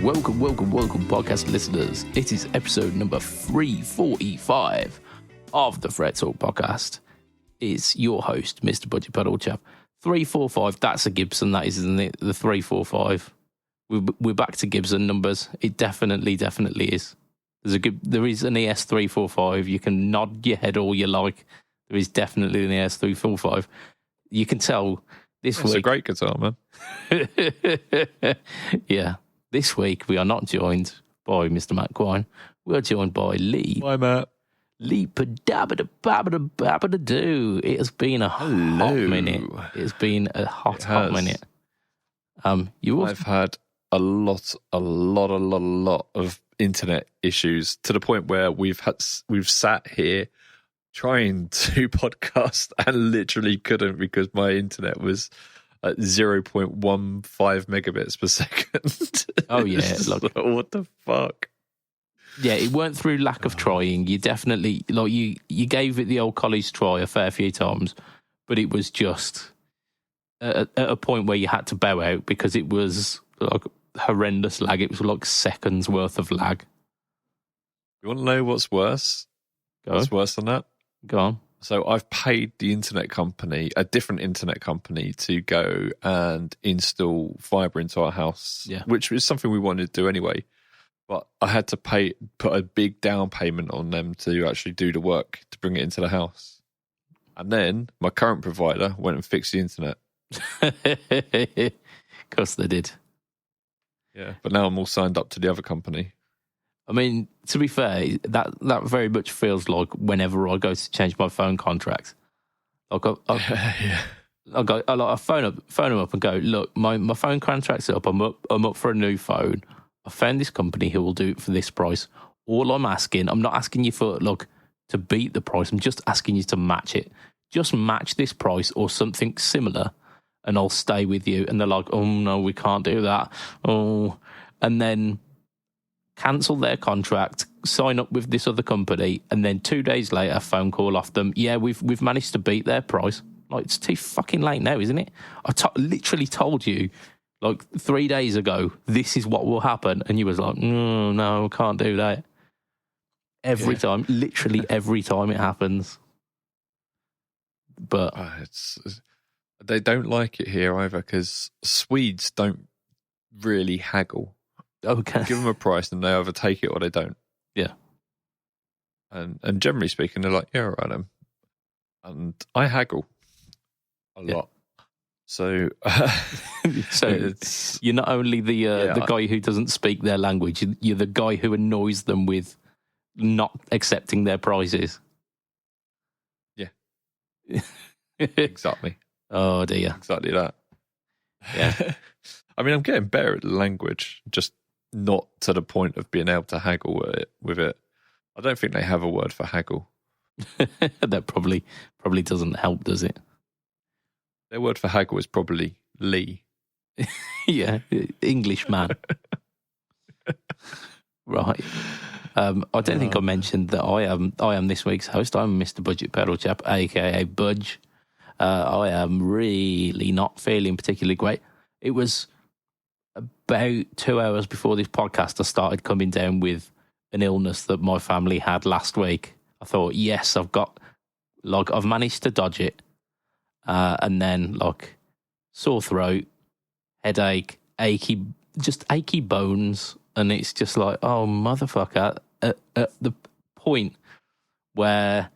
welcome, podcast listeners. It is episode number 345 of the Fret Talk podcast. It's your host, Mr. BudgetPedalChap. 345, that's a Gibson, that is, isn't it? The 345. We're back to Gibson numbers. It definitely is. There is an ES345. You can nod your head all you like. There is definitely an ES345. You can tell this week. It's a great guitar, man. Yeah. This week we are not joined by Mr. Matt Quine. We are joined by Lee. Hi, Matt. Lee Padabada-babada-babada-doo. It has been a hot minute. It's been a hot minute. I've had a lot of internet issues to the point where we've sat here trying to podcast and literally couldn't because my internet was at 0.15 megabits per second. Oh yeah, what the fuck? Yeah, it weren't through lack of trying. You definitely you gave it the old college try a fair few times, but it was just at a point where you had to bow out because it was like horrendous lag. It was like seconds worth of lag. You want to know what's worse? What's worse than that? Go on. So I've paid the internet company, a different internet company, to go and install fibre into our house, which is something we wanted to do anyway. But I had to put a big down payment on them to actually do the work to bring it into the house. And then my current provider went and fixed the internet. Of course they did. Yeah, but now I'm all signed up to the other company. I mean, to be fair, that very much feels like whenever I go to change my phone contract. Like I phone them up and go, look, my phone contract's up. I'm up for a new phone. I found this company who will do it for this price. All I'm not asking you for to beat the price. I'm just asking you to match it. Just match this price or something similar, and I'll stay with you. And they're like, oh no, we can't do that. Oh, and then cancel their contract, sign up with this other company, and then 2 days later, a phone call off them. Yeah, we've managed to beat their price. Like, it's too fucking late now, isn't it? I literally told you, 3 days ago, this is what will happen, and you was like, no, I can't do that. Every time, literally every time it happens. But they don't like it here either because Swedes don't really haggle. Okay. Give them a price and they either take it or they don't. Yeah. And generally speaking, they're like, yeah, all right, and I haggle a lot. So, you're not only the guy who doesn't speak their language, you're the guy who annoys them with not accepting their prices. Yeah. Exactly. Oh, dear. Exactly that. Yeah. I mean, I'm getting better at the language, just not to the point of being able to haggle with it. I don't think they have a word for haggle. That probably doesn't help, does it? Their word for haggle is probably Lee. Yeah, English man. Right. I don't think I mentioned that I am this week's host. I'm Mr. BudgetPedalChap, aka Budge. I am really not feeling particularly great. It was about 2 hours before this podcast I started coming down with an illness that my family had last week. I thought, yes, I've managed to dodge it. And then sore throat, headache, achy bones. And it's just like, oh, motherfucker, at the point where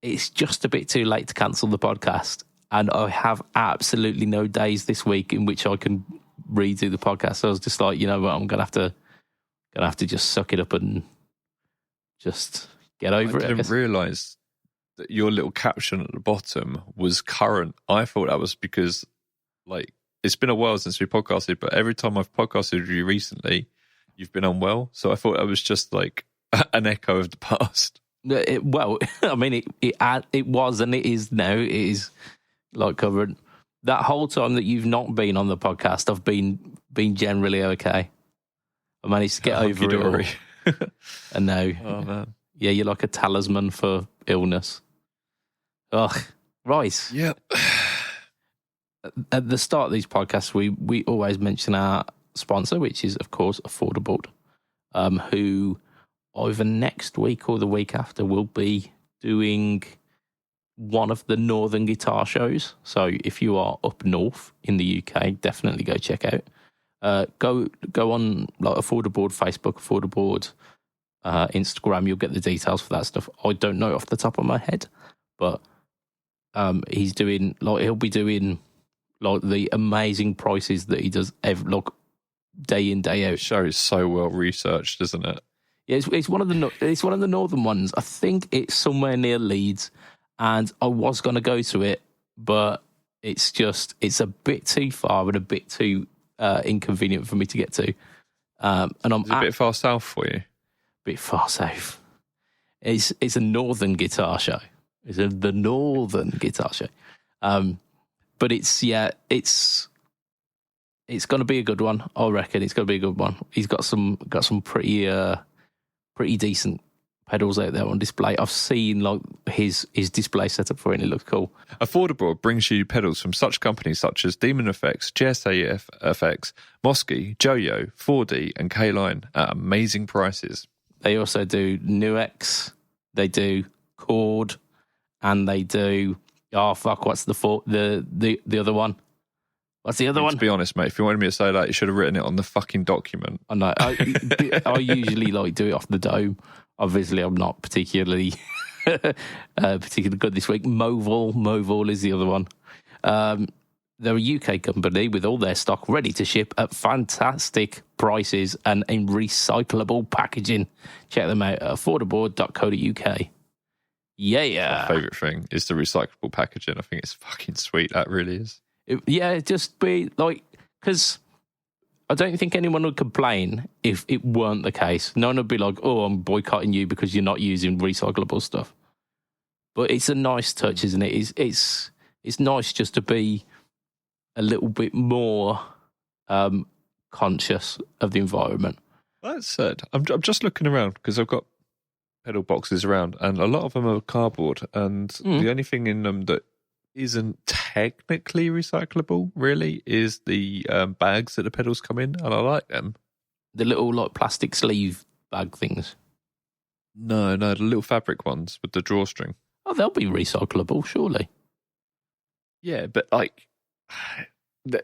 it's just a bit too late to cancel the podcast. And I have absolutely no days this week in which I can redo the podcast. So I was just like, you know what, I'm gonna have to just suck it up and just get over it. I didn't realise that your little caption at the bottom was current. I thought that was because it's been a while since we podcasted, but every time I've podcasted with you recently, you've been unwell. So I thought that was just an echo of the past. Well, I mean, it was and it is now. It is current. That whole time that you've not been on the podcast, I've been generally okay. I managed to get over it all. And now, oh man, yeah, you're like a talisman for illness. Ugh, right. Yep. At the start of these podcasts, we always mention our sponsor, which is, of course, Affordable, who either next week or the week after will be doing one of the Northern Guitar shows. So if you are up north in the UK, definitely go check out. Go on like Affordable Facebook, Affordable Instagram. You'll get the details for that stuff. I don't know off the top of my head, but he'll be doing like the amazing prices that he does day in, day out. The show is so well researched, isn't it? Yeah, it's one of the northern ones. I think it's somewhere near Leeds, and I was going to go to it, but it's a bit too far and a bit too inconvenient for me to get to. And it's a bit far south for you. Bit far south. It's a northern guitar show. The northern guitar show. But it's going to be a good one. I reckon it's going to be a good one. He's got some pretty decent pedals out there on display. I've seen like his display setup for it, and it looks cool. Affordable brings you pedals from such companies such as DemonFX, JSA Effects, Mosky, Joyo, 4D, and Caline at amazing prices. They also do Nuex, they do Chord, and they do what's the other one? What's the other one? To be honest, mate, if you wanted me to say that, you should have written it on the fucking document. I know. I usually do it off the dome. Obviously, I'm not particularly good this week. Movol is the other one. They're a UK company with all their stock ready to ship at fantastic prices and in recyclable packaging. Check them out at affordable.co.uk. Yeah. My favourite thing is the recyclable packaging. I think it's fucking sweet. That really is. Just be like, because I don't think anyone would complain if it weren't the case. No one would be like, oh, I'm boycotting you because you're not using recyclable stuff. But it's a nice touch, isn't it? It's nice just to be a little bit more conscious of the environment. That said, I'm just looking around because I've got pedal boxes around, and a lot of them are cardboard, and the only thing in them that isn't technically recyclable, really, is the bags that the pedals come in, and I like them. The little like plastic sleeve bag things? No, the little fabric ones with the drawstring. Oh, they'll be recyclable, surely. Yeah, but like the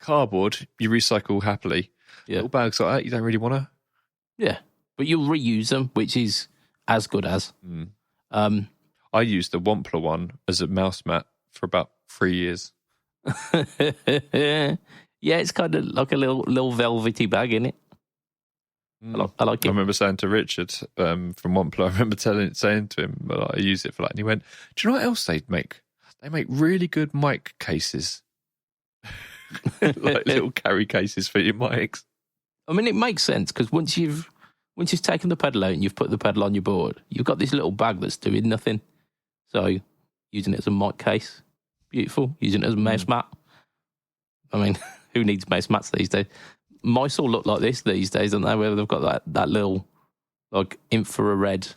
cardboard, you recycle happily. Yeah. Little bags like that, you don't really want to. Yeah, but you'll reuse them, which is as good as. I used the Wampler one as a mouse mat for about 3 years. Yeah, it's kind of like a little velvety bag, isn't it? I like it. I remember saying to Richard from Wampler, I remember saying to him, I use it for that, and he went, do you know what else they make? They make really good mic cases. Like little carry cases for your mics. I mean, it makes sense, because once you've taken the pedal out and you've put the pedal on your board, you've got this little bag that's doing nothing. So using it as a mic case, beautiful. Using it as a mouse mat. I mean, who needs mouse mats these days? Mice all look like this these days, don't they? Where they've got that little like infrared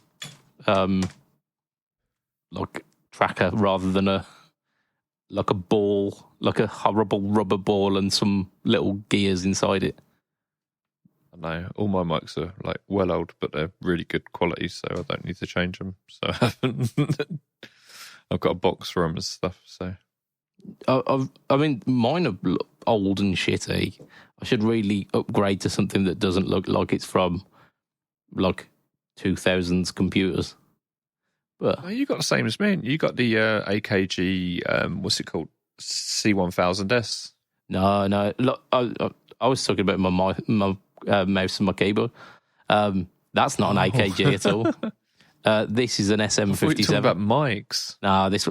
like tracker rather than a ball, like a horrible rubber ball and some little gears inside it. I know, all my mics are like well old, but they're really good quality, so I don't need to change them. So I haven't. I've got a box for them and stuff. So I mean, mine are old and shitty. I should really upgrade to something that doesn't look like it's from like 2000s computers. But you got the same as me. You got the AKG. What's it called? C1000S. No. Look, I was talking about my mouse and my keyboard. That's not an AKG at all. This is an SM57. We're talking about mics. No, this.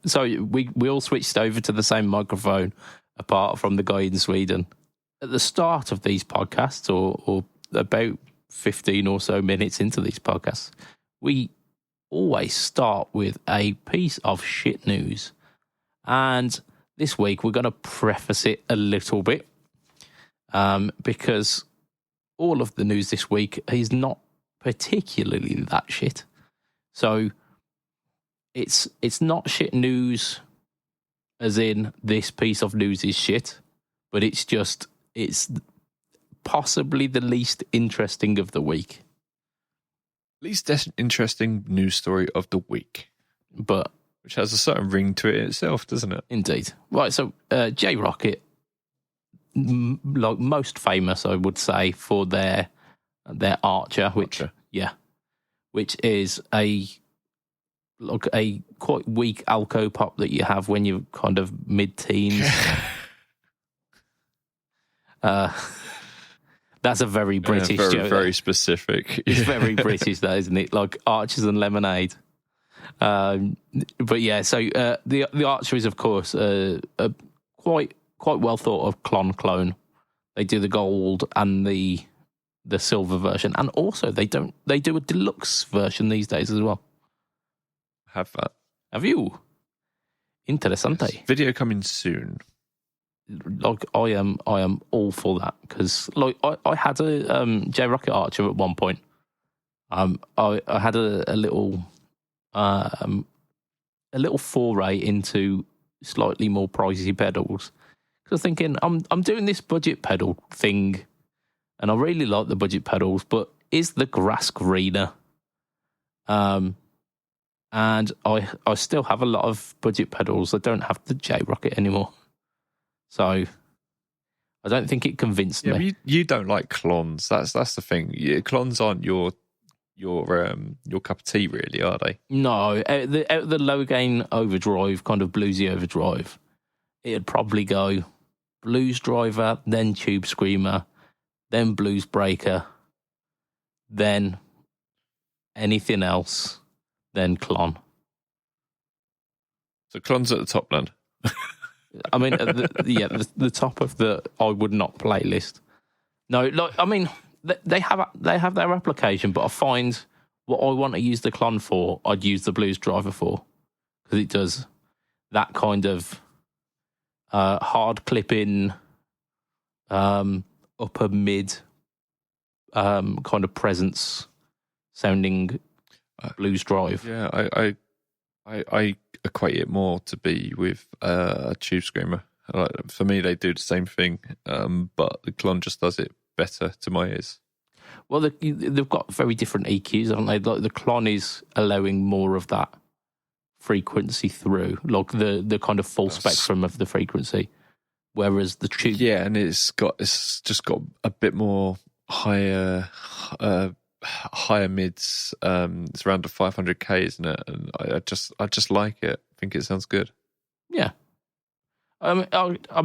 So we all switched over to the same microphone, apart from the guy in Sweden. At the start of these podcasts, or about 15 or so minutes into these podcasts, we always start with a piece of shit news. And this week we're going to preface it a little bit, because all of the news this week is not particularly that shit. So it's not shit news as in this piece of news is shit, but it's possibly the least interesting of the week. Least interesting news story of the week. But which has a certain ring to it itself, doesn't it? Indeed. Right, so J-Rocket, like most famous, I would say, for their Archer, which is a quite weak alco pop that you have when you're kind of mid-teens. That's a very British joke. Very specific. It's very British, that, isn't it? Like Archers and Lemonade. But yeah, so the Archer is, of course, a quite well thought of clone. They do the gold and the silver version, and also they do a deluxe version these days as well. Have that? Have you? Interessante. Yes. Video coming soon. Like I am all for that, because like I had a J-Rocket Archer at one point. I had a little foray into slightly more pricey pedals, because thinking I'm doing this budget pedal thing, and I really like the budget pedals, but is the grass greener? And I still have a lot of budget pedals. I don't have the J-Rocket anymore, so I don't think it convinced me. You don't like clones. That's the thing. Clones aren't your cup of tea, really, are they? No, the low gain overdrive, kind of bluesy overdrive, it'd probably go Blues Driver, then Tube Screamer, then Blues Breaker, then anything else, then Clon. So Clon's at the top then. I mean, the top of the I would not playlist. No, like I mean, they have their application, but I find what I want to use the Clon for, I'd use the Blues Driver for, because it does that kind of hard clipping, upper mid kind of presence sounding blues drive. Yeah, I equate it more to be with a Tube Screamer. For me, they do the same thing, but the Clon just does it better to my ears. Well, they've got very different EQs, haven't they? Like the Clon is allowing more of that frequency through, like the kind of full spectrum of the frequency, whereas the Tube, and it's just got a bit more higher mids. It's around the 500k, isn't it? And I just like it. I think it sounds good. Yeah, I'm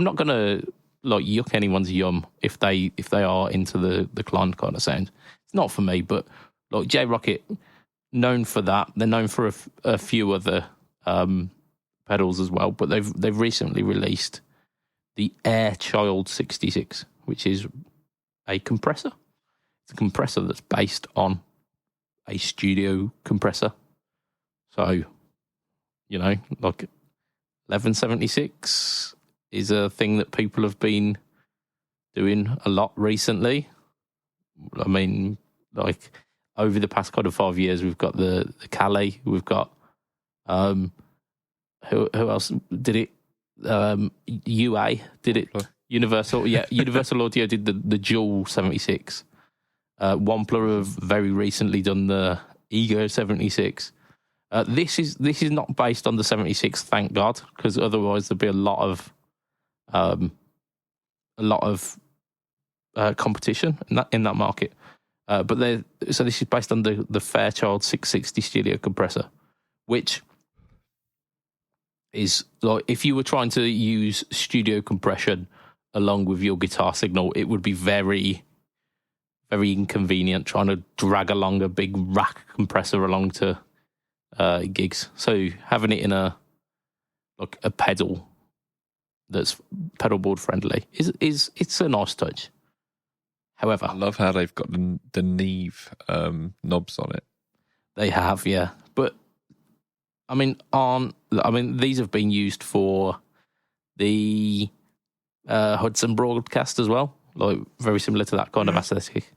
not gonna like yuck anyone's yum if they are into the Clon kind of sound. It's not for me, but like J-Rocket, known for that. They're known for a few other pedals as well, but they've recently released the Airchild 66, which is a compressor. It's a compressor that's based on a studio compressor. So, you know, like 1176 is a thing that people have been doing a lot recently. I mean, like over the past kind of 5 years, we've got the Caline, we've got who else did it? UA did it. Universal Audio did the Dual 76. Wampler have very recently done the Ego 76. This is not based on the 76, thank God, because otherwise there'd be a lot of competition in that market. But this is based on the Fairchild 660 studio compressor, which is like if you were trying to use studio compression along with your guitar signal, it would be very, very inconvenient trying to drag along a big rack compressor along to gigs. So having it in a pedal that's pedal board friendly is it's a nice touch. However, I love how they've got the Neve knobs on it. They have, yeah. But I mean, these have been used for the Hudson broadcast as well, like very similar to that kind of aesthetic.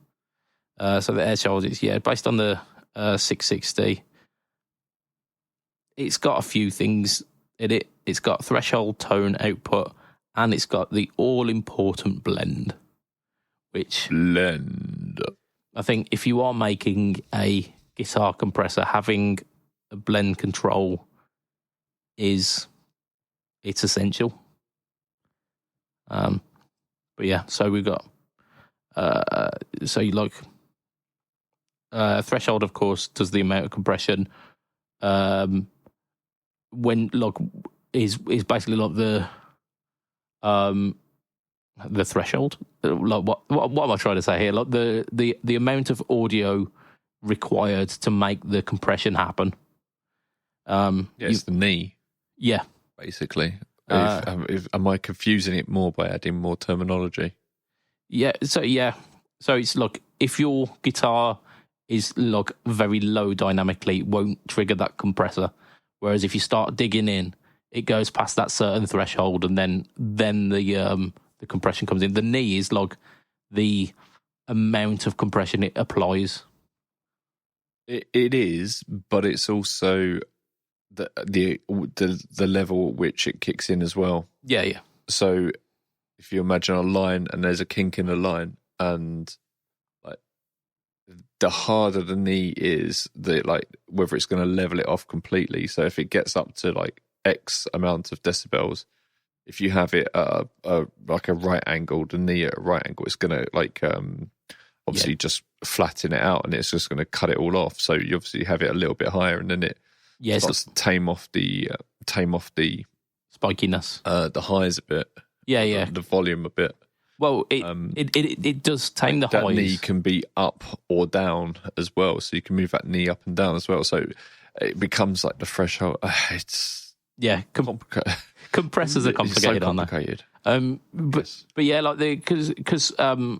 So the Airchild is based on the 660. It's got a few things in it. It's got threshold tone output, and it's got the all-important blend, which blend. I think if you are making a guitar compressor, having a blend control it's essential. But yeah, so we've got threshold, of course, does the amount of compression. When is basically like the threshold. Like what am I trying to say here? Like the amount of audio required to make the compression happen. It's the knee. Yeah, basically. Am I confusing it more by adding more terminology? Yeah. So it's like if your guitar is like very low dynamically, it won't trigger that compressor. Whereas if you start digging in, it goes past that certain threshold, and then the compression comes in. The knee is like the amount of compression it applies. It is, but it's also the level at which it kicks in as well. Yeah. So if you imagine a line and there's a kink in the line, and like the harder the knee is, whether it's going to level it off completely. So if it gets up to like X amount of decibels, if you have it at a right angle, the knee at a right angle, it's going to obviously just flatten it out, and it's just going to cut it all off. So you obviously have it a little bit higher, and then it starts to tame off the spikiness, the highs a bit. Yeah. The volume a bit. Well, it does tame the that highs. Knee can be up or down as well, so you can move that knee up and down as well. So it becomes like the threshold. It's complicated. Compressors are complicated, so complicated. But yeah, like because like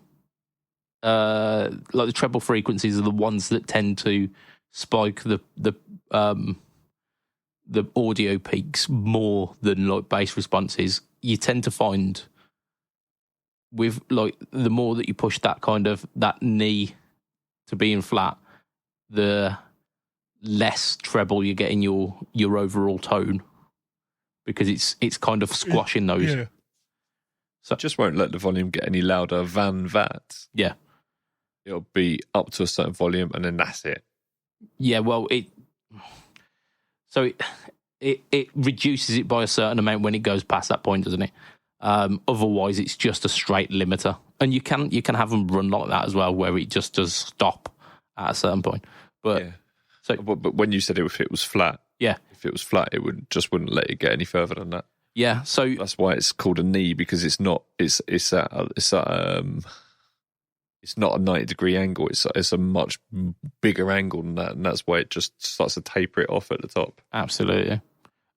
the treble frequencies are the ones that tend to spike the audio peaks more than like bass responses. You tend to find with like the more that you push that knee to being flat, the less treble you get in your overall tone, because it's kind of squashing those. Yeah. So it just won't let the volume get any louder than that. Yeah. It'll be up to a certain volume, and then that's it. Yeah, well, it reduces it by a certain amount when it goes past that point, doesn't it? Otherwise, it's just a straight limiter, and you can have them run like that as well, where it just does stop at a certain point. But but when you said if it was flat, if it was flat, it wouldn't let it get any further than that. Yeah, so that's why it's called a knee, because it's not a 90-degree angle. It's a much bigger angle than that, and that's why it just starts to taper it off at the top. Absolutely,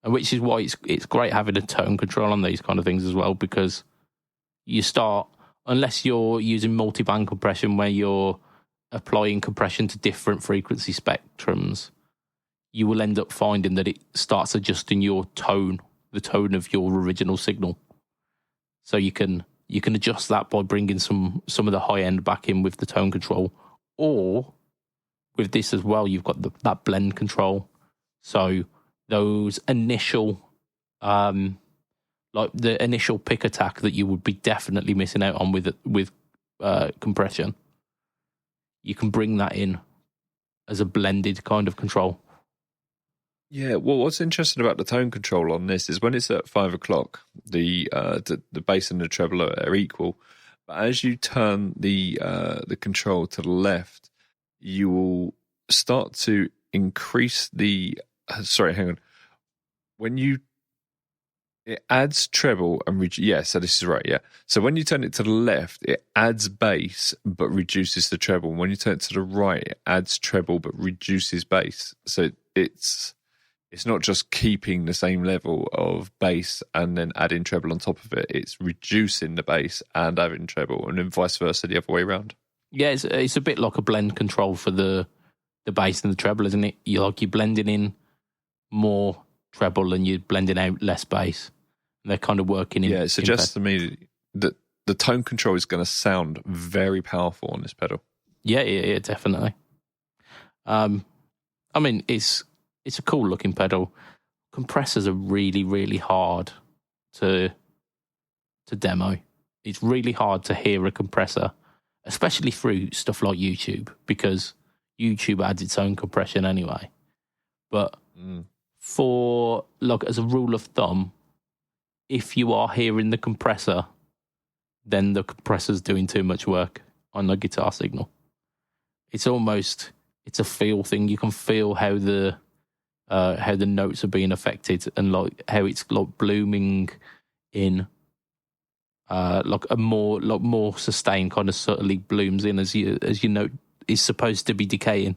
and which is why it's great having a tone control on these kind of things as well, because you start, unless you're using multi-band compression where you're applying compression to different frequency spectrums, you will end up finding that it starts adjusting your tone, the tone of your original signal. So you can adjust that by bringing some of the high end back in with the tone control, or with this as well, you've got that blend control. So those initial, like the initial pick attack that you would be definitely missing out on with compression, you can bring that in as a blended kind of control. Yeah, well, what's interesting about the tone control on this is when it's at 5 o'clock, the bass and the treble are equal. But as you turn the control to the left, you will start to increase the. Sorry, hang on. It adds treble and so this is right. Yeah. So when you turn it to the left, it adds bass but reduces the treble. And when you turn it to the right, it adds treble but reduces bass. So it's not just keeping the same level of bass and then adding treble on top of it. It's reducing the bass and adding treble, and then vice versa the other way around. Yeah, it's a bit like a blend control for the bass and the treble, isn't it? You're blending in more treble and you're blending out less bass. And they're kind of working in. Yeah, it suggests to me that the tone control is going to sound very powerful on this pedal. Yeah, definitely. I mean, it's a cool looking pedal. Compressors are really, really hard to demo. It's really hard to hear a compressor especially through stuff like YouTube, because YouTube adds its own compression anyway. But for, like, as a rule of thumb, if you are hearing the compressor, then the compressor's doing too much work on the guitar signal. It's a feel thing. You can feel how the notes are being affected, and like how it's like blooming in like a more sustained kind of subtly blooms in as your note is supposed to be decaying.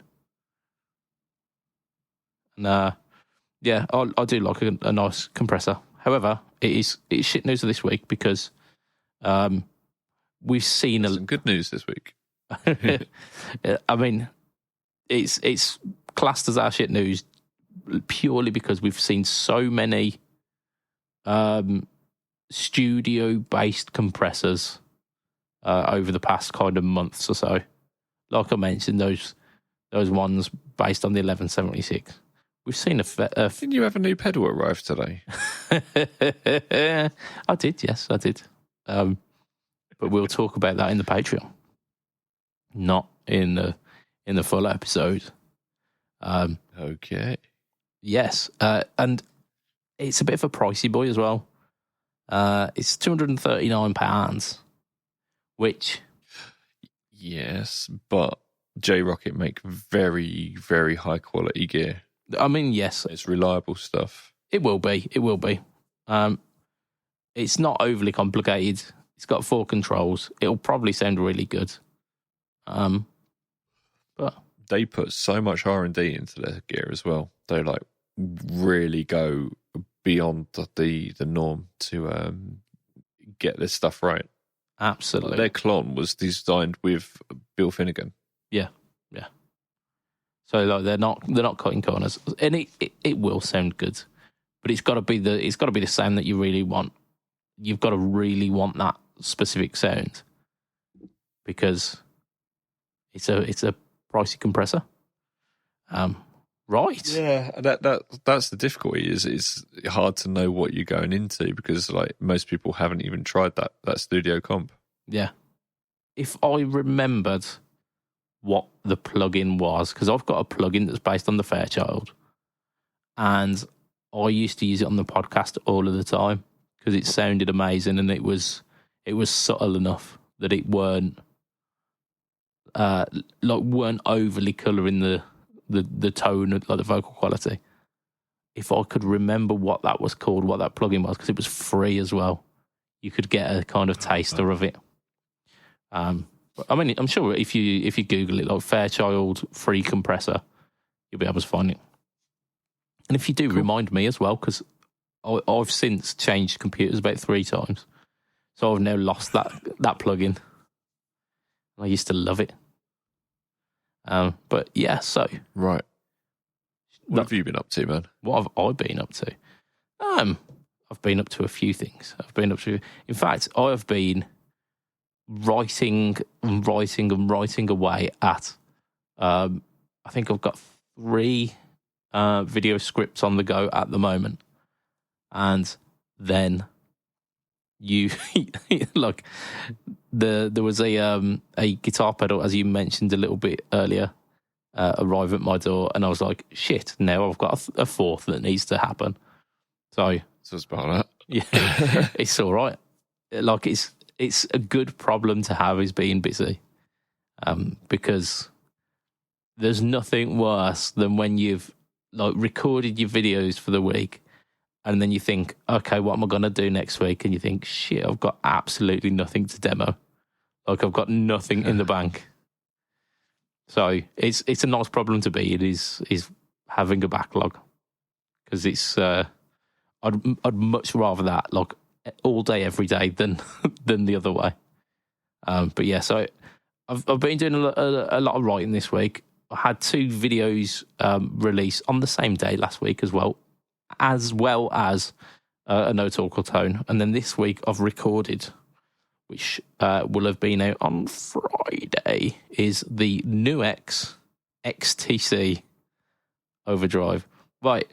And I do like a nice compressor. However, it's shit news of this week because we've seen some good news this week. I mean, it's classed as our shit news purely because we've seen so many studio-based compressors over the past kind of months or so. Like I mentioned, those ones based on the 1176. We've seen Didn't you have a new pedal arrive today? I did, yes, I did. But we'll talk about that in the Patreon, not in the full episode. Okay. Yes, and it's a bit of a pricey boy as well. It's £239, which... Yes, but J-Rocket make very, very high quality gear. I mean, yes. It's reliable stuff. It will be. It's not overly complicated. It's got 4 controls. It'll probably sound really good. But they put so much R&D into their gear as well. They like really go beyond the norm to get this stuff right. Absolutely. Like their Clon was designed with Bill Finnegan. Yeah. So like they're not cutting corners, and it will sound good, but it's got to be the sound that you really want. You've got to really want that specific sound because it's a pricey compressor. Right. Yeah, that's the difficulty. Is it's hard to know what you're going into because like most people haven't even tried that studio comp. Yeah. If I remembered what the plugin was, because I've got a plugin that's based on the Fairchild, and I used to use it on the podcast all of the time because it sounded amazing and it was subtle enough that it weren't overly colouring the tone, like the vocal quality. If I could remember what that was called, what that plugin was, because it was free as well, you could get a kind of taster of it. I mean, I'm sure if you Google it, like Fairchild free compressor, you'll be able to find it. And if you do, remind me as well, because I've since changed computers about 3 times, so I've now lost that plugin. I used to love it. But yeah, so right. What have you been up to, man? What have I been up to? I've been up to a few things. In fact, I have been writing away at. I think I've got 3 video scripts on the go at the moment, and then you like there was a guitar pedal, as you mentioned a little bit earlier, arrive at my door, and I was like, shit, now I've got a 4th that needs to happen. So it's about that. Yeah, it's all right. Like it's a good problem to have, is being busy, because there's nothing worse than when you've like recorded your videos for the week and then you think, okay, what am I going to do next week? And you think, shit, I've got absolutely nothing to demo. Like I've got nothing in the bank. So it's a nice problem to be. It is having a backlog, because it's I'd much rather that like all day every day than the other way. But yeah, so I've been doing a lot of writing this week. I had 2 videos released on the same day last week as well as a No Talk or Tone. And then this week I've recorded, which will have been out on Friday, is the NUX XTC Overdrive. Right,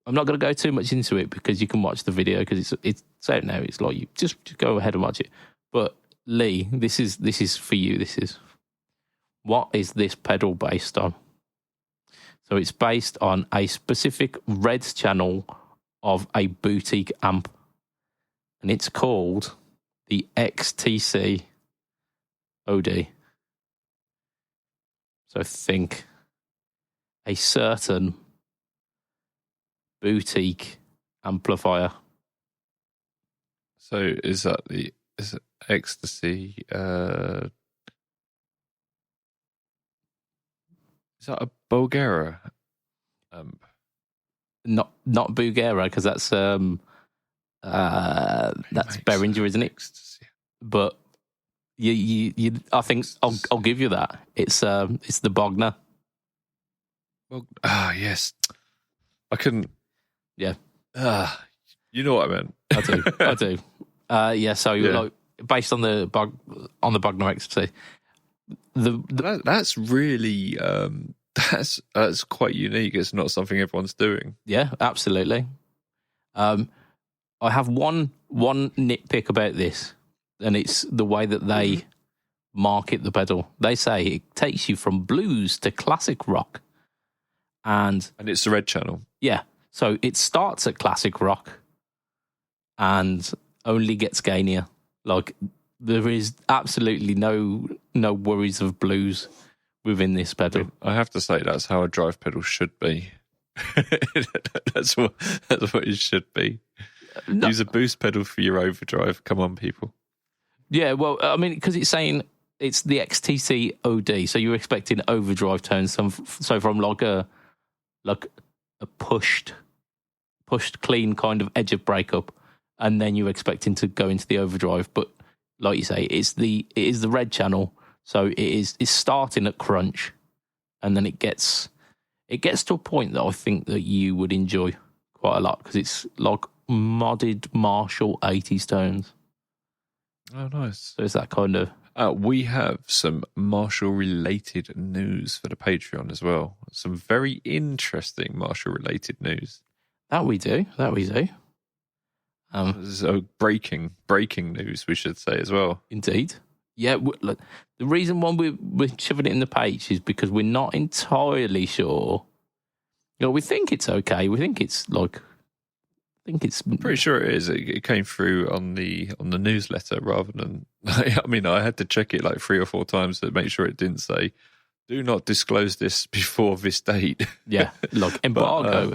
I'm not going to go too much into it because you can watch the video because it's out now. It's like you just go ahead and watch it. But Lee, this is for you. What is this pedal based on? So it's based on a specific red channel of a boutique amp, and it's called the XTC OD. So think a certain boutique amplifier. So is it Ecstasy? Is that a Bulgara amp? Not Bulgara, because that's Behringer, isn't it? Ecstasy. But you I think I'll give you that. It's the Bogner. Yes. I couldn't. Yeah. You know what I meant. I do. Yeah. So like based on the Bogner Ecstasy, that's really that's quite unique. It's not something everyone's doing. Yeah, absolutely. I have one nitpick about this, and it's the way that they market the pedal. They say it takes you from blues to classic rock, and it's the red channel. Yeah, so it starts at classic rock, and only gets gainier. Like there is absolutely no worries of blues within this pedal. I have to say that's how a drive pedal should be. that's what it should be. No. Use a boost pedal for your overdrive. Come on, people. Yeah, well, I mean, because it's saying it's the XTC OD, so you're expecting overdrive tones. So from like a pushed clean kind of edge of breakup, and then you're expecting to go into the overdrive. But like you say, it is the red channel, so it's starting at crunch, and then it gets to a point that I think that you would enjoy quite a lot, because it's like modded Marshall 80s tones. Oh, nice. So it's that kind of... we have some Marshall-related news for the Patreon as well. Some very interesting Marshall-related news. That we do. So breaking news, we should say as well. Indeed. Yeah, look, the reason why we're shoving it in the page is because we're not entirely sure. You know, we think it's okay. We think it's like... I'm pretty sure it is. It came through on the newsletter rather than. I mean, I had to check it like 3 or 4 times to make sure it didn't say, "Do not disclose this before this date." Yeah, like embargo.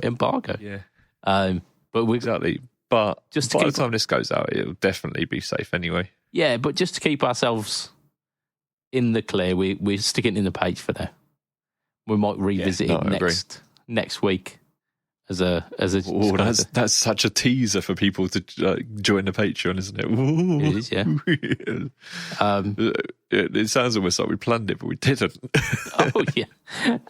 Yeah, but we exactly. But just by the time this goes out, it'll definitely be safe anyway. Yeah, but just to keep ourselves in the clear, we're sticking it in the page for now. We might revisit it next week. That's such a teaser for people to join the Patreon, isn't it? Ooh. It is, yeah. It sounds almost like we planned it, but we didn't. Oh yeah,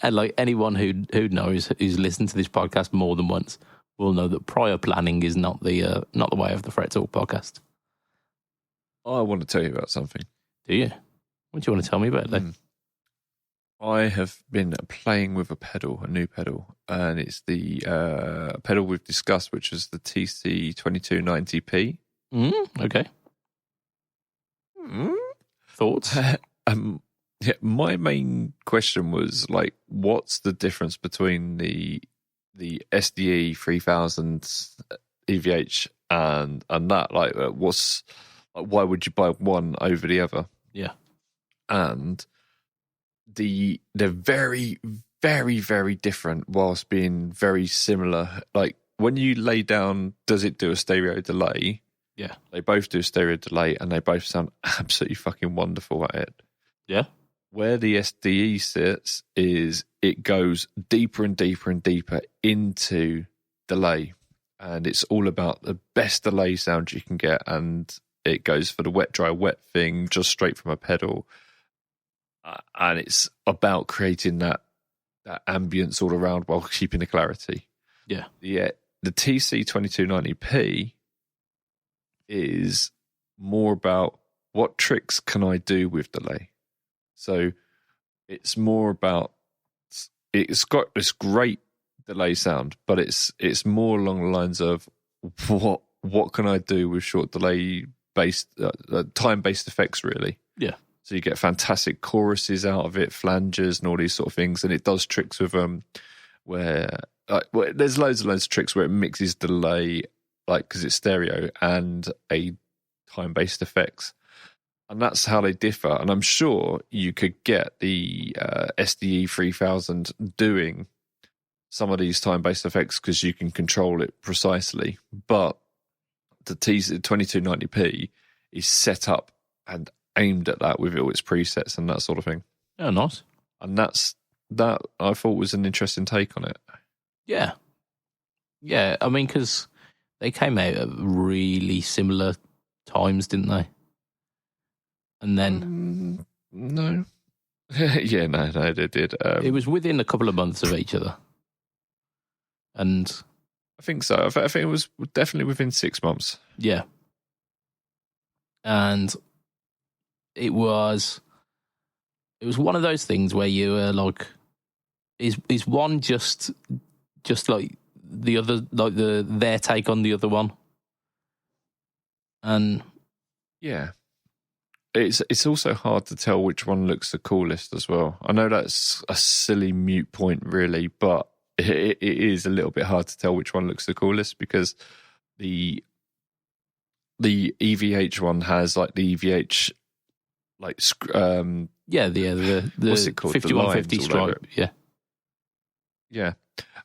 and like anyone who knows, who's listened to this podcast more than once, will know that prior planning is not the way of the Fret Talk podcast. I want to tell you about something. Do you? What do you want to tell me about, then? I have been playing with a new pedal, and it's the pedal we've discussed, which is the TC2290P. Okay. Thoughts? Yeah, my main question was like, what's the difference between the SDE 3000 EVH and that? Like, why would you buy one over the other? Yeah, and they're very, very, very different whilst being very similar. Like when you lay down, does it do a stereo delay? Yeah. They both do a stereo delay and they both sound absolutely fucking wonderful at it. Yeah. Where the SDE sits is it goes deeper and deeper and deeper into delay. And it's all about the best delay sound you can get. And it goes for the wet, dry, wet thing just straight from a pedal. And it's about creating that ambience all around while keeping the clarity. Yeah. The TC2290P is more about what tricks can I do with delay. So it's more about, it's got this great delay sound, but it's more along the lines of what can I do with short delay time-based effects, really. Yeah. So you get fantastic choruses out of it, flanges, and all these sort of things. And it does tricks with where there's loads of tricks where it mixes delay, like because it's stereo, and a time-based effects. And that's how they differ. And I'm sure you could get the SDE 3000 doing some of these time-based effects because you can control it precisely. But the 2290p is set up and aimed at that with all its presets and that sort of thing. Oh, nice. And that I thought was an interesting take on it. Yeah. Yeah, I mean, because they came out at really similar times, didn't they? And then... no. Yeah, no, they did. It was within a couple of months of each other. And... I think so. I think it was definitely within 6 months. Yeah. And it was one of those things where you were like, is one just like the other, like their take on the other one? And yeah, it's also hard to tell which one looks the coolest as well. I know that's a silly mute point, really, but it is a little bit hard to tell which one looks the coolest because the EVH one has like the EVH like the what's it called? 5150 stripe. Yeah.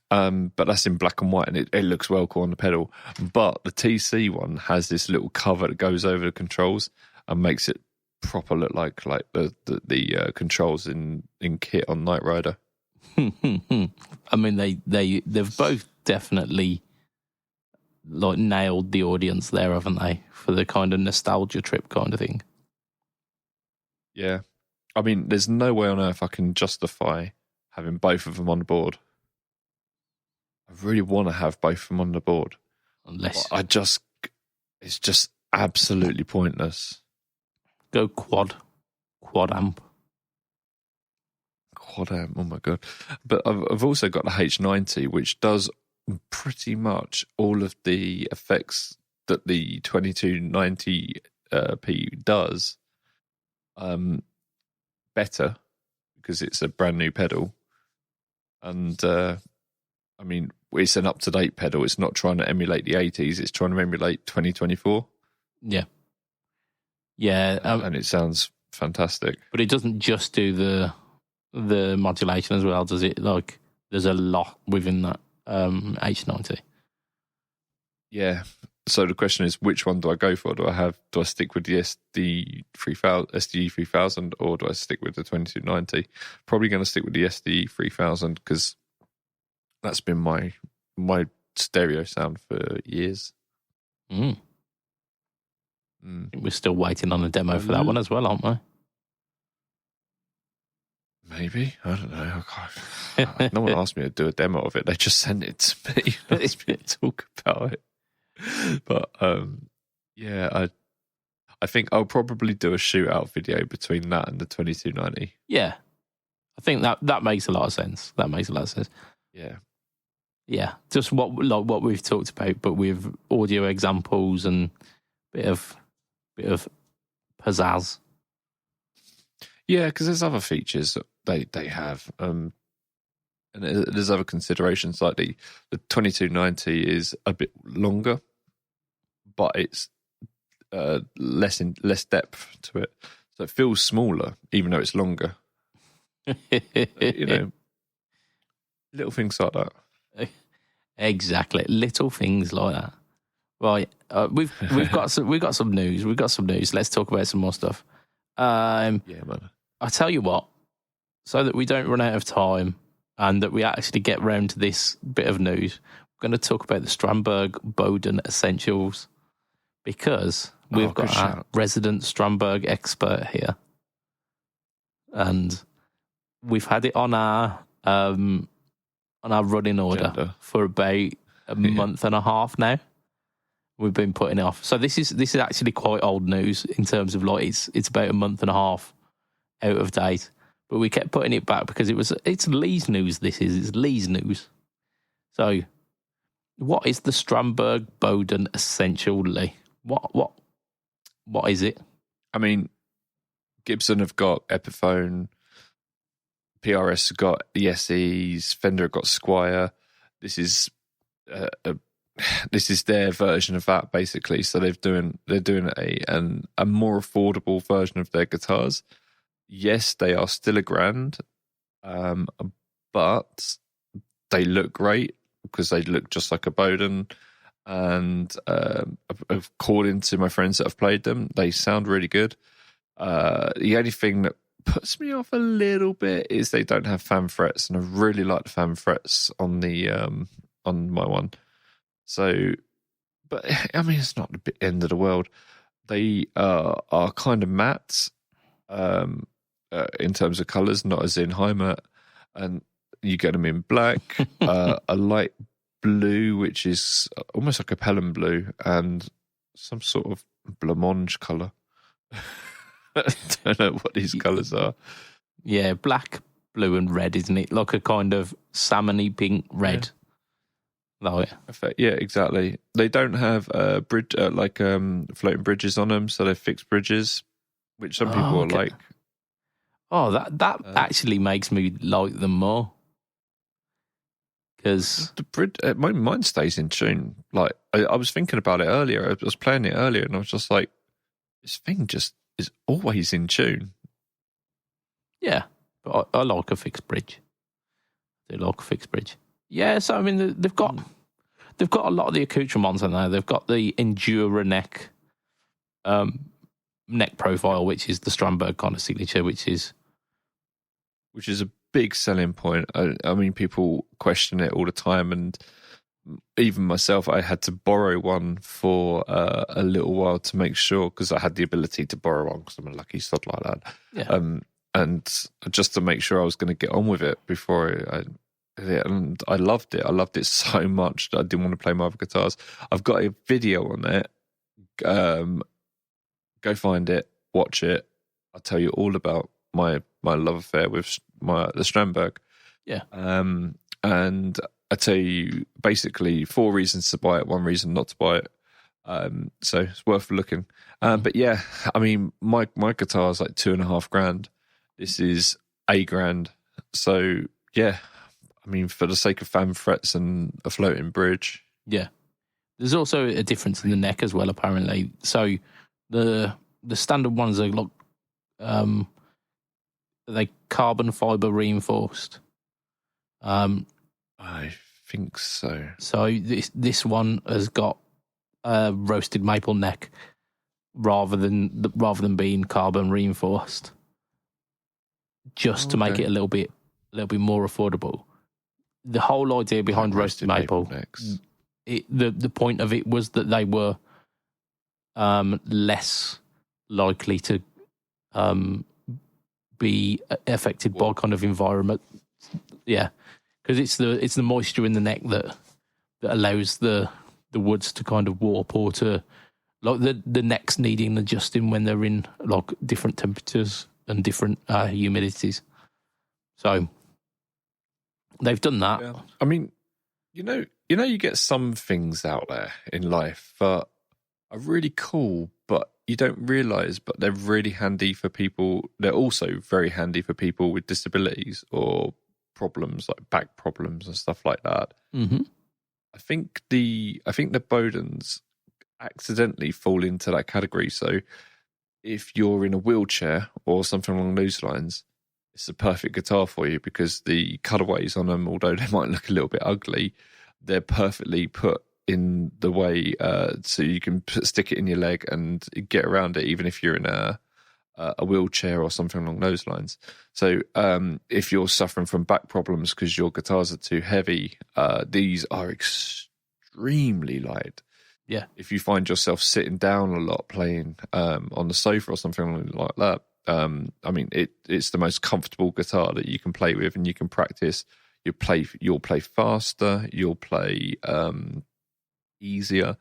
But that's in black and white, and it looks well cool on the pedal. But the TC one has this little cover that goes over the controls and makes it proper look like the controls in kit on Knight Rider. I mean, they've both definitely like nailed the audience there, haven't they? For the kind of nostalgia trip kind of thing. Yeah. I mean, there's no way on earth I can justify having both of them on the board. I really want to have both of them on the board. Unless... it's just absolutely pointless. Go quad amp. Quad amp, oh my God. But I've also got the H90, which does pretty much all of the effects that the 2290p does better because it's a brand new pedal. And I mean, it's an up-to-date pedal. It's not trying to emulate the 80s. It's trying to emulate 2024. Yeah. Yeah. And it sounds fantastic. But it doesn't just do the modulation as well, does it? Like, there's a lot within that H90. Yeah. So the question is, which one do I go for? Do I stick with the SDE 3000 or do I stick with the 2290? Probably going to stick with the SDE 3000 because that's been my stereo sound for years. We're still waiting on a demo for that one as well, aren't we? Maybe. I don't know. No one asked me to do a demo of it. They just sent it to me. Asked me to talk about it. But yeah, I think I'll probably do a shootout video between that and the 2290. Yeah, I think that makes a lot of sense. Yeah, yeah. Just what we've talked about, but with audio examples and bit of pizzazz. Yeah, because there's other features that they have, and there's other considerations like the 2290 is a bit longer, but it's less depth to it, so it feels smaller even though it's longer. Little things like that. Exactly, little things like that. Right, we've got some news. Let's talk about some more stuff. Yeah, man. I tell you what, so that we don't run out of time and that we actually get round to this bit of news, we're going to talk about the Strandberg Bowden Essentials because we've got our resident Strandberg expert here, and we've had it on our running order for about a month and a half now. We've been putting it off. So this is actually quite old news in terms of like it's about a month and a half out of date. But we kept putting it back because it's Lee's news. It's Lee's news. So what is the Strandberg Bowden Essential, Lee? What What is it? I mean, Gibson have got Epiphone, PRS have got ESEs, Fender have got Squier. This is their version of that, basically. So they're doing a more affordable version of their guitars. Yes, they are still $1,000, but they look great because they look just like a Bowden. And according to my friends that have played them, they sound really good. The only thing that puts me off a little bit is they don't have fan frets, and I really like the fan frets on the on my one. So, but I mean, it's not the end of the world. They are kind of matte in terms of colours, not as in high matte, and you get them in black, a light blue, which is almost like a pelham blue, and some sort of blancmange colour. I don't know what these colours are. Yeah, black, blue, and red, isn't it? Like a kind of salmony pink red. Like, yeah, exactly. They don't have bridge floating bridges on them, so they're fixed bridges, which some people are like. Oh, that actually makes me like them more. Because the bridge, mine stays in tune. Like I was thinking about it earlier. I was playing it earlier, and I was just like, this thing just is always in tune. Yeah, but I like a fixed bridge. They like a fixed bridge. Yeah, so I mean they've got a lot of the accoutrements in there. They've got the Endura neck profile, which is the Strandberg kind of signature, which is a big selling point. I mean, people question it all the time, and even myself, I had to borrow one for a little while to make sure, because I had the ability to borrow one because I'm a lucky sod like that. Yeah. And just to make sure I was going to get on with it before and I loved it. I loved it so much that I didn't want to play my other guitars. I've got a video on it. Go find it, watch it. I'll tell you all about my love affair with the Strandberg. Yeah. And I tell you basically 4 reasons to buy it, 1 reason not to buy it. So it's worth looking. But yeah, I mean, my guitar is like $2,500. This is $8,000. So yeah, I mean, for the sake of fan frets and a floating bridge. Yeah. There's also a difference in the neck as well, apparently. So the standard ones are like they carbon fiber reinforced. I think so. So this one has got a roasted maple neck rather than being carbon reinforced, just to make it a little bit more affordable. The whole idea behind roasted maple necks. The point of it was that they were less likely to be affected by kind of environment. Yeah, because it's the moisture in the neck that allows the woods to kind of warp, or to like the necks needing adjusting when they're in like different temperatures and different humidities. So they've done that. Yeah. I mean, you get some things out there in life that are really cool, but you don't realise, but they're really handy for people. They're also very handy for people with disabilities or problems like back problems and stuff like that. Mm-hmm. I think the Bowdens accidentally fall into that category. So if you're in a wheelchair or something along those lines, it's the perfect guitar for you, because the cutaways on them, although they might look a little bit ugly, they're perfectly put in the way so you can stick it in your leg and get around it, even if you're in a wheelchair or something along those lines. So if you're suffering from back problems because your guitars are too heavy, these are extremely light. Yeah. If you find yourself sitting down a lot playing on the sofa or something like that, I mean, it's the most comfortable guitar that you can play with, and you can practice. You'll play faster. You'll play easier.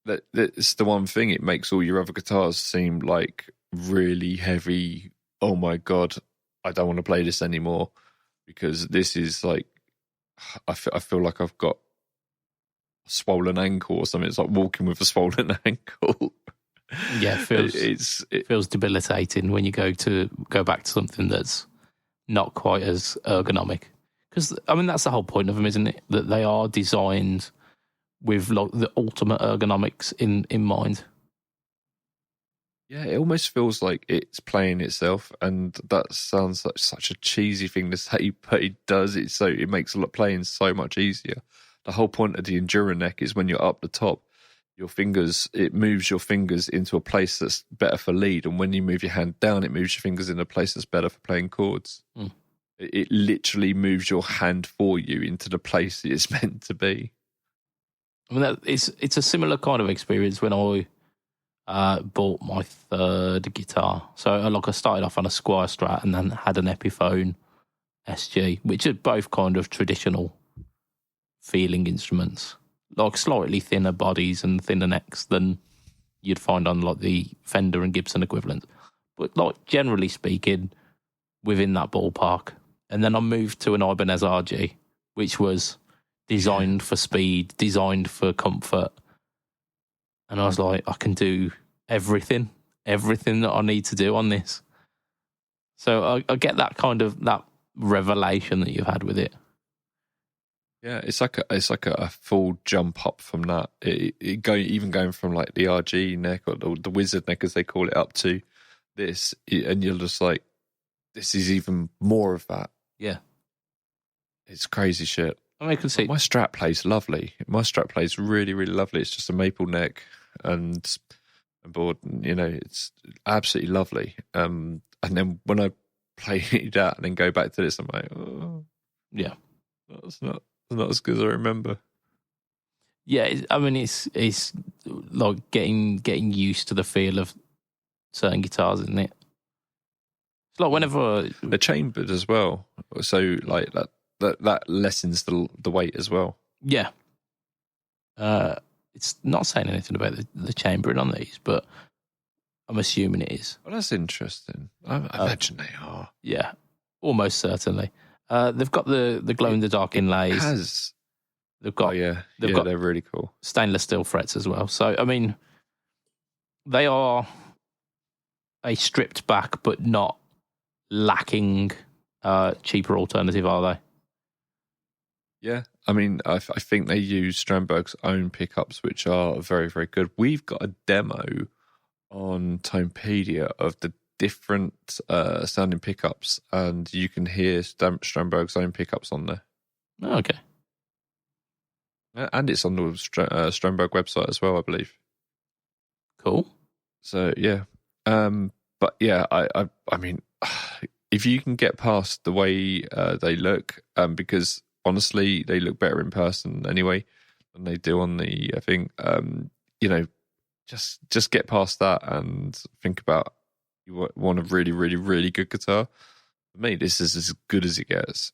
That's the one thing. It makes all your other guitars seem like really heavy. Oh my God, I don't want to play this anymore, because this is like, I feel like I've got a swollen ankle or something. It's like walking with a swollen ankle. Yeah, it feels debilitating when you go back to something that's not quite as ergonomic. Because I mean, that's the whole point of them, isn't it? That they are designed with like the ultimate ergonomics in mind. Yeah, it almost feels like it's playing itself, and that sounds like such a cheesy thing to say, but it does. It makes playing so much easier. The whole point of the EnduraNeck is when you're up the top, it moves your fingers into a place that's better for lead, and when you move your hand down, it moves your fingers in a place that's better for playing chords. Mm. It literally moves your hand for you into the place it's meant to be. I mean, it's a similar kind of experience when I bought my third guitar. So I started off on a Squire Strat and then had an Epiphone SG, which are both kind of traditional feeling instruments, like slightly thinner bodies and thinner necks than you'd find on like the Fender and Gibson equivalent. But like generally speaking, within that ballpark. And then I moved to an Ibanez RG, which was designed for speed, designed for comfort. And I was like, I can do everything that I need to do on this. So I get that kind of that revelation that you've had with it. Yeah, it's like a full jump up from that. Even going from like the RG neck or the Wizard neck as they call it up to this, and you're just like, this is even more of that. Yeah, it's crazy shit. I mean, I can see my Strat plays lovely. My Strat plays really, really lovely. It's just a maple neck and a board. It's absolutely lovely. And then when I play that and then go back to this, I'm like, oh, yeah, that's not as good as I remember. Yeah, I mean, it's like getting used to the feel of certain guitars, isn't it? It's like whenever they're chambered as well, so like that lessens the weight as well. Yeah. It's not saying anything about the chambering on these, but I'm assuming it is. Well, that's interesting. I imagine they are. Yeah, almost certainly. They've got the glow in the dark inlays. They've got they're really cool. Stainless steel frets as well. So I mean, they are a stripped back but not lacking cheaper alternative, are they? Yeah, I mean, I think they use Strandberg's own pickups, which are very, very good. We've got a demo on Tonepedia of the different sounding pickups, and you can hear Strandberg's own pickups on there. Oh, okay. And it's on the Strandberg website as well, I believe. Cool. So, yeah. But, yeah, I mean, if you can get past the way they look, because... honestly, they look better in person anyway than they do on the thing. Just get past that and think about you want a really, really, really good guitar. For me, this is as good as it gets.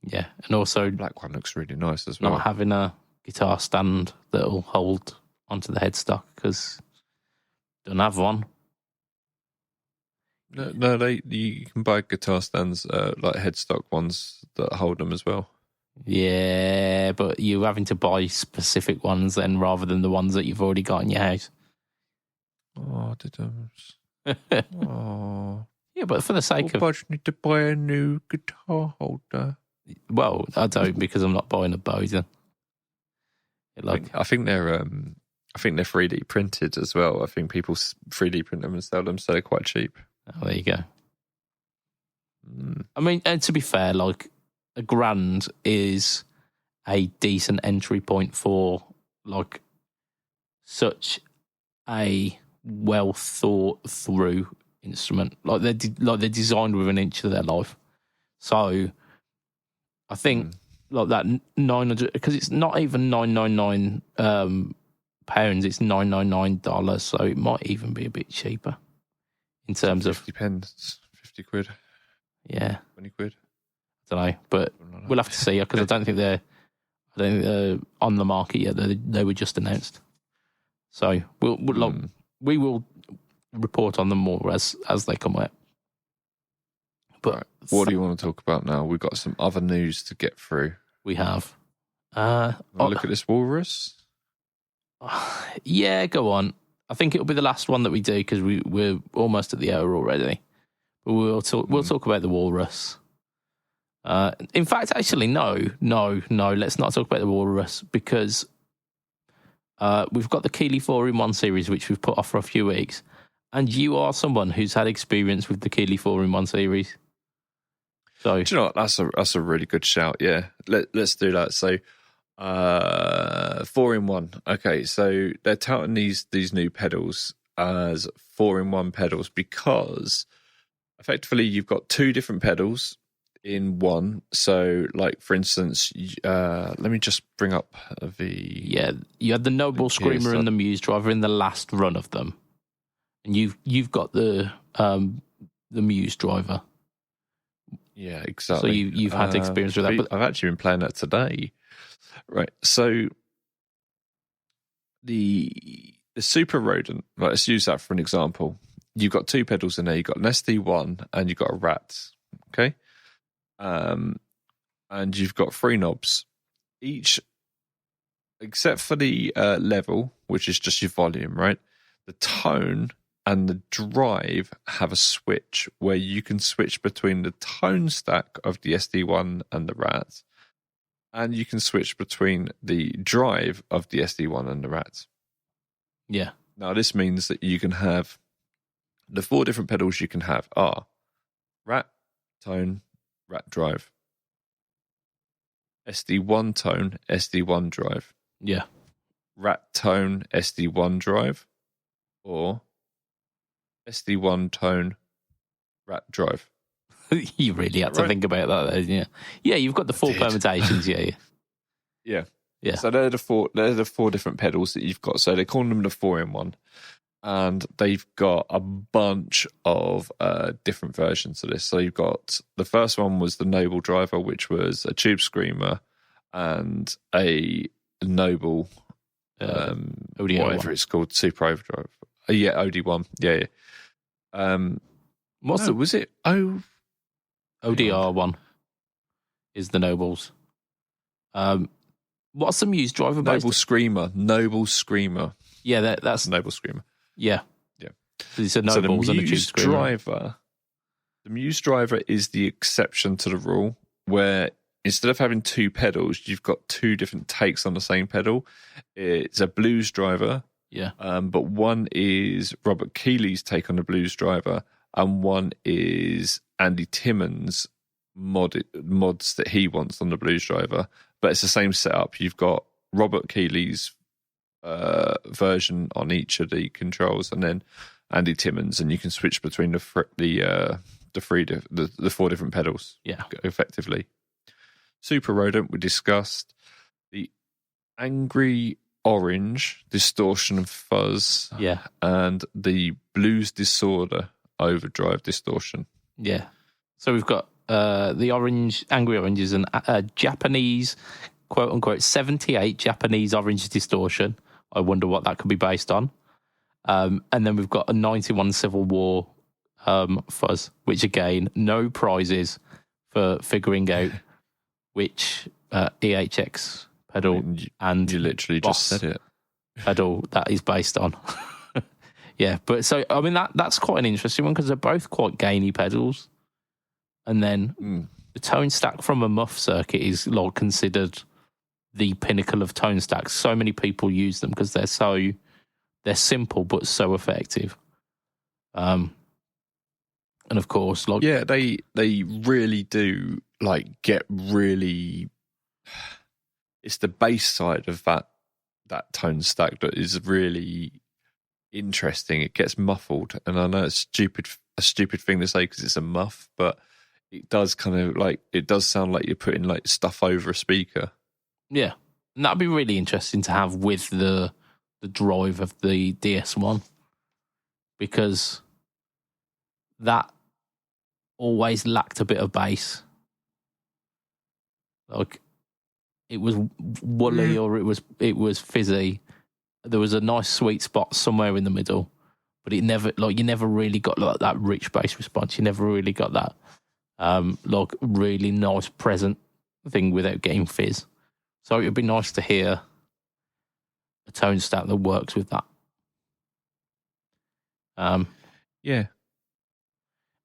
Yeah, and also the black one looks really nice as well. Not having a guitar stand that'll hold onto the headstock because don't have one. No, you can buy guitar stands like headstock ones that hold them as well. Yeah, but you're having to buy specific ones then rather than the ones that you've already got in your house. Oh, oh. Yeah, but for the sake of... I need to buy a new guitar holder. Well, I don't because I'm not buying a Bowden. I think they're 3D printed as well. I think people 3D print them and sell them, so they're quite cheap. Oh, there you go. I mean, and to be fair, like... $1,000 is a decent entry point for like such a well thought through instrument. Like they're designed with an inch of their life. So I think like that 900 because it's not even $999 pounds. It's $999. So it might even be a bit cheaper in terms of 50 pence, 50 quid. Yeah, 20 quid. I don't know, but we'll have to see because I don't think they're on the market yet. They were just announced, so we will report on them more as they come out. But right. What do you want to talk about now? We've got some other news to get through. We have. Look at this walrus. Yeah, go on. I think it'll be the last one that we do because we're almost at the hour already. But we'll talk about the Walrus. In fact, actually, no. Let's not talk about the Walrus because we've got the Caline 4-in-1 series, which we've put off for a few weeks. And you are someone who's had experience with the Caline 4-in-1 series. So, do you know what? That's a really good shout. Yeah, let's do that. So, 4-in-1. Okay, so they're touting these new pedals as 4-in-1 pedals because effectively you've got two different pedals in one. So, like for instance, let me just bring up you had the Noble Screamer and the Muse Driver in the last run of them, and you've got the Muse Driver. Yeah, exactly. So you've had experience with that. But I've actually been playing that today. Right. So the Super Rodent, right, let's use that for an example. You've got two pedals in there. You've got an SD1 and you've got a Rat. Okay. And you've got three knobs. Each, except for the level, which is just your volume, right? The tone and the drive have a switch where you can switch between the tone stack of the SD1 and the Rat, and you can switch between the drive of the SD1 and the Rat. Yeah. Now, this means that you can have the four different pedals you can have are Rat, tone, Rat drive, SD1 tone, SD1 drive. Yeah. Rat tone, SD1 drive, or SD1 tone, Rat drive. You really had to think about that, though, yeah. Yeah, you've got the four permutations, yeah. Yeah. So they're the four different pedals that you've got. So they call them the 4-in-1. And they've got a bunch of different versions of this. So you've got the first one was the Noble Driver, which was a Tube Screamer and a Noble OD1. whatever it's called, Super Overdrive. OD1. Yeah. Was it ODR1 is the Nobles. What's the Muse Driver based? Noble Screamer. Yeah, that's Noble Screamer. Yeah. So the Muse Driver, the Muse Driver is the exception to the rule, where instead of having two pedals, you've got two different takes on the same pedal. It's a Blues Driver. Yeah. But one is Robert Keeley's take on the Blues Driver, and one is Andy Timmons' mods that he wants on the Blues Driver. But it's the same setup. You've got Robert Keeley's version on each of the controls, and then Andy Timmons, and you can switch between the four different pedals. Yeah, effectively. Super Rodent we discussed. The Angry Orange, Distortion and Fuzz. Yeah, and the Blues Disorder, Overdrive Distortion. Yeah. So we've got the Angry Orange is a Japanese, quote unquote, 78 Japanese orange distortion. I wonder what that could be based on. And then we've got a 91 Civil War fuzz, which again, no prizes for figuring out which EHX pedal and you literally just said it. Pedal that is based on. Yeah, but so I mean that's quite an interesting one because they're both quite gainy pedals. And then the tone stack from a muff circuit is like considered the pinnacle of tone stacks. So many people use them because they're simple but so effective. And of course, like they really do like get really. It's the bass side of that tone stack that is really interesting. It gets muffled, and I know it's a stupid thing to say because it's a muff, but it does kind of like it does sound like you're putting like stuff over a speaker. Yeah, and that'd be really interesting to have with the drive of the DS1 because that always lacked a bit of bass. Like it was woolly or it was fizzy. There was a nice sweet spot somewhere in the middle, but it never you never really got like that rich bass response. You never really got that like really nice present thing without getting fizz. So it would be nice to hear a tone stack that works with that. Yeah.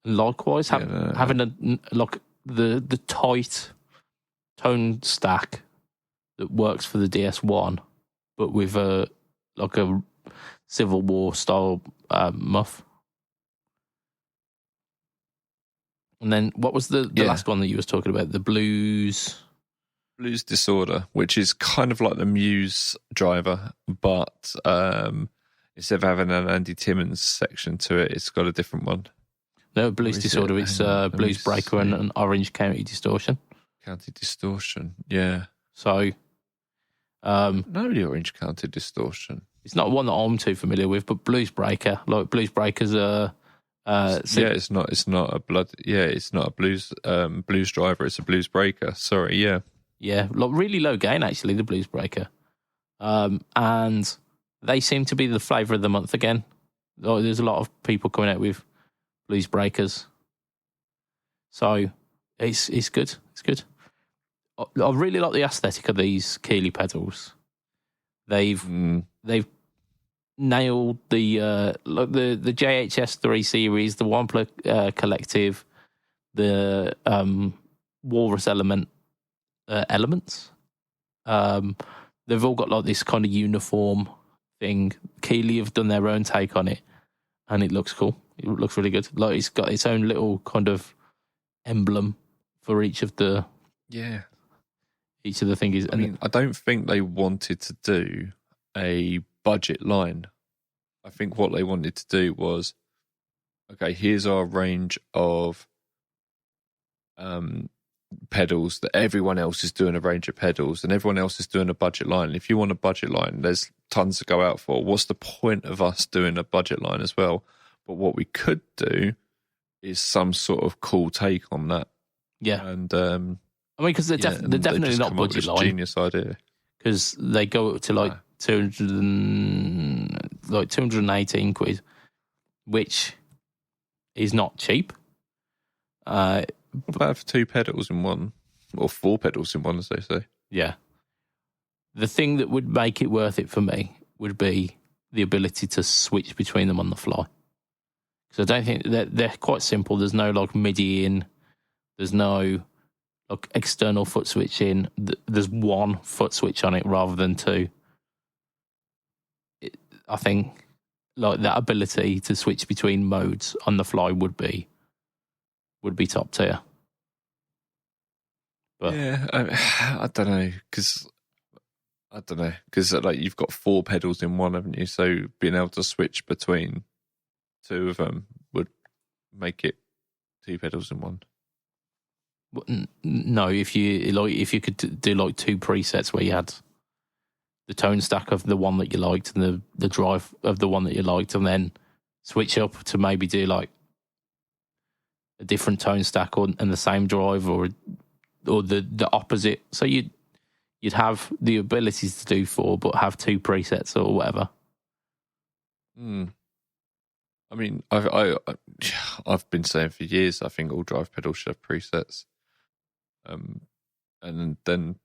Likewise, having the tight tone stack that works for the DS1, but with a Civil War style muff. And then what was the last one that you was talking about? The Blues Disorder, which is kind of like the Muse driver, but instead of having an Andy Timmons section to it, it's got a different one. No, Blues Disorder. It's Blues Breaker and an Orange County Distortion. County Distortion, yeah. So, no, the Orange County Distortion. It's not one that I'm too familiar with, but Blues Breaker, like Blues Breaker's it's not a blues driver. It's a blues breaker. Sorry, yeah. Yeah, really low gain, actually, the Blues Breaker. And they seem to be the flavour of the month again. There's a lot of people coming out with Blues Breakers. So it's good. It's good. I really like the aesthetic of these Keeley pedals. They've nailed the JHS 3 series, the Wampler Collective, the Walrus elements. They've all got like this kind of uniform thing. Keeley have done their own take on it, and it looks cool. It looks really good. Like it's got its own little kind of emblem for each of the things. I mean, I don't think they wanted to do a budget line. I think what they wanted to do was, okay, here's our range of pedals that everyone else is doing a range of pedals and everyone else is doing a budget line. If you want a budget line, there's tons to go out for. What's the point of us doing a budget line as well? But what we could do is some sort of cool take on that. Yeah. And I mean, because they're definitely not budget line. Genius idea. Because they go up to like 218 quid, which is not cheap. What about for 2 pedals in one, or 4 pedals in one, as they say? Yeah. The thing that would make it worth it for me would be the ability to switch between them on the fly. Because I don't think they're quite simple. There's no like MIDI in. There's no like external foot switch in. There's one foot switch on it rather than 2. I think like that ability to switch between modes on the fly would be top tier. But yeah, I don't know because like you've got 4 pedals in one, haven't you? So being able to switch between 2 of them would make it 2 pedals in one. No, if you could do like 2 presets where you had the tone stack of the one that you liked and the drive of the one that you liked, and then switch up to maybe do like a different tone stack and the same drive or the opposite. So you'd have the abilities to do 4, but have 2 presets or whatever. I mean, I've been saying for years, I think all drive pedals should have presets. And then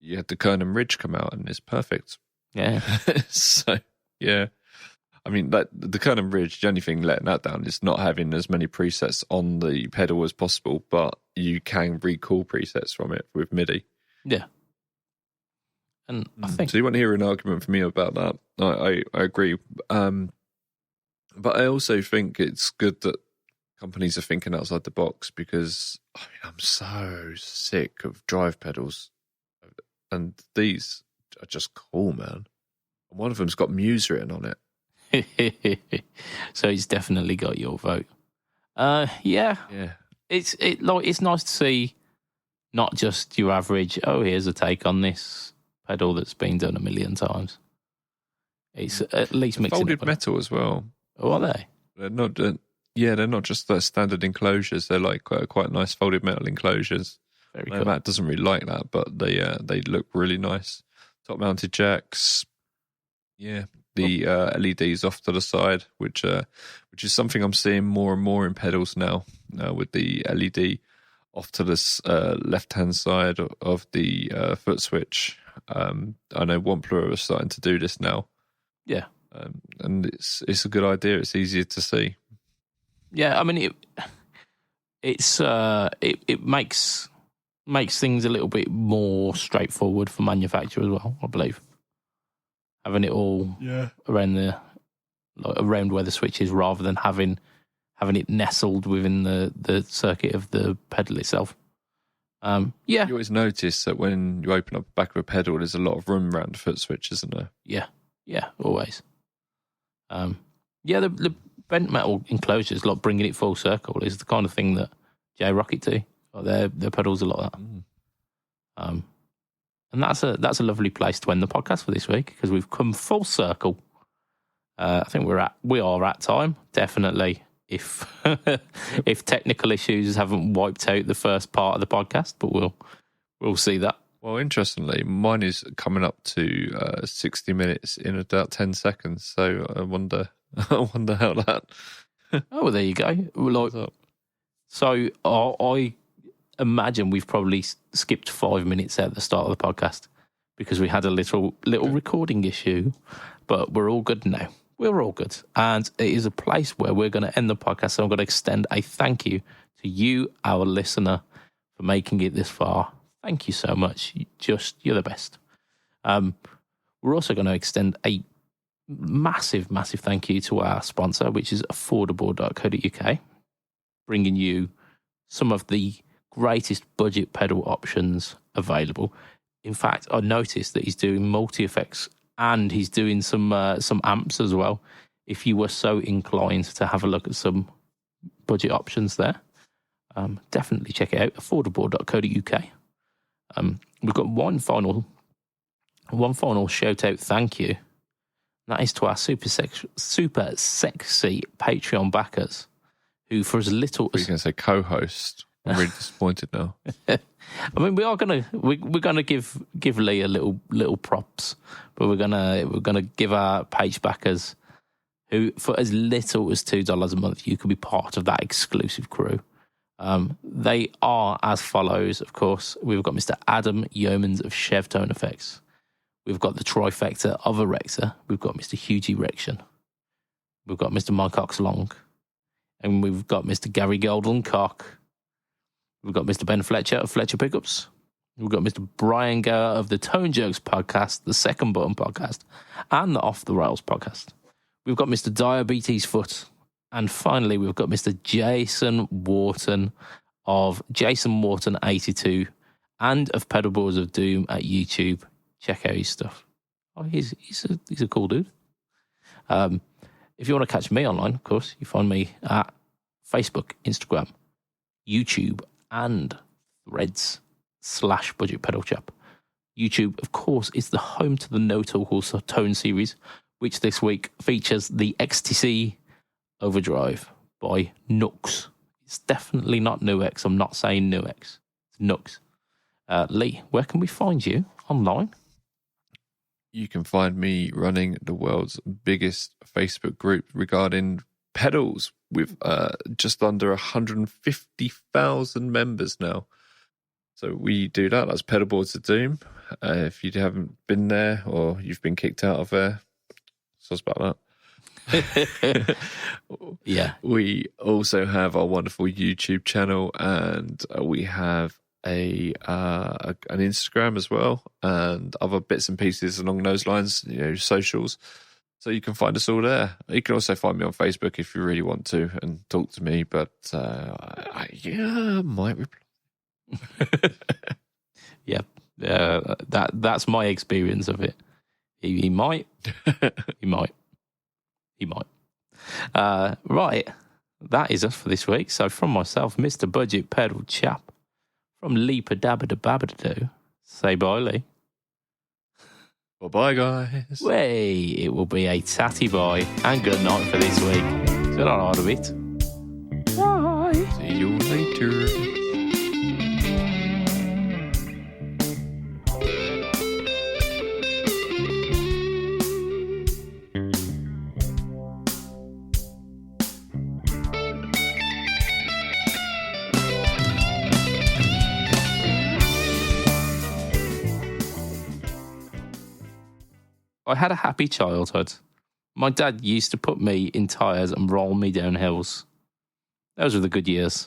you had the Kernan Ridge come out, and it's perfect. Yeah. So yeah, I mean that the Kernan Ridge. The only thing letting that down is not having as many presets on the pedal as possible, but you can recall presets from it with MIDI. Yeah. And I think so. You want to hear an argument from me about that? I agree. But I also think it's good that companies are thinking outside the box, because I mean, I'm so sick of drive pedals, and these are just cool, man. And one of them's got Muse written on it. So he's definitely got your vote. Yeah. It's nice to see not just your average, oh, here's a take on this pedal that's been done a million times. It's at least mixing folded metal as well. Oh, are they? They're not. They're not just the standard enclosures. They're like quite nice folded metal enclosures. Very cool. Matt doesn't really like that, but they look really nice. Top mounted jacks. Yeah, the LEDs off to the side, which is something I'm seeing more and more in pedals now. With the LED off to the left hand side of the foot switch. I know Wampler are starting to do this now. Yeah. and it's a good idea. It's easier to see. Yeah, I mean it makes things a little bit more straightforward for manufacturer as well, I believe. Having it all around where the switch is, rather than having it nestled within the circuit of the pedal itself. You always notice that when you open up the back of a pedal, there's a lot of room around the foot switch, isn't there? Yeah, always. The bent metal enclosures, like bringing it full circle, is the kind of thing that J-Rocket do. Like their pedals are like that. And that's a lovely place to end the podcast for this week, because we've come full circle. I think we are at time, definitely. If technical issues haven't wiped out the first part of the podcast, but we'll see that. Well, interestingly, mine is coming up to 60 minutes in about 10 seconds. So I wonder how that. Oh, well, there you go. So I imagine we've probably skipped 5 minutes at the start of the podcast because we had a little recording issue, but we're all good now. We're all good. And it is a place where we're going to end the podcast. So I'm going to extend a thank you to you, our listener, for making it this far. Thank you so much. You're the best. We're also going to extend a massive, massive thank you to our sponsor, which is affordable.co.uk, bringing you some of the greatest budget pedal options available. In fact, I noticed that he's doing multi-effects and he's doing some amps as well. If you were so inclined to have a look at some budget options there, definitely check it out, affordable.co.uk. We've got one final shout out thank you. That is to our super sexy Patreon backers, who for as little as... You're going to say co-host. I'm really disappointed now. I mean, we're gonna give Lee a little props, but we're gonna give our page backers, who for as little as $2 a month, you could be part of that exclusive crew. They are as follows, of course. We've got Mr. Adam Yeomans of Chevtone Effects. We've got the trifecta of Erector. We've got Mr. Hugh Erection. We've got Mr. Mike Oxlong. And we've got Mr. Gary Golden Cock. We've got Mr. Ben Fletcher of Fletcher Pickups. We've got Mr. Brian Gower of the Tone Jerks podcast, the Second Button podcast, and the Off the Rails podcast. We've got Mr. Diabetes Foot. And finally, we've got Mr. Jason Wharton of Jason Wharton 82 and of Pedalboards of Doom at YouTube. Check out his stuff. Oh, he's a cool dude. If you want to catch me online, of course, you find me at Facebook, Instagram, YouTube, and Threads /BudgetPedalChap. YouTube, of course, is the home to the No Talk Also Tone series, which this week features the XTC Overdrive by Nux. It's definitely not Nuix. I'm not saying Nuix. It's Nux. Lee, where can we find you online? You can find me running the world's biggest Facebook group regarding pedals with just under 150,000 members now. So we do that. That's Pedalboards of Doom. If you haven't been there or you've been kicked out of there, so it's about that. Yeah. We also have our wonderful YouTube channel, and we have an Instagram as well, and other bits and pieces along those lines, socials. So you can find us all there. You can also find me on Facebook if you really want to and talk to me, but I might reply. Yeah, that's my experience of it. He might. Right, that is us for this week. So from myself, Mr. Budget Pedal Chap, from Lee Padabadababadoo, say bye, Lee. Bye-bye, guys. Way, it will be a tatty bye and good night for this week. Good night, out of it. Bye. See you later. I had a happy childhood. My dad used to put me in tyres and roll me down hills. Those were the good years.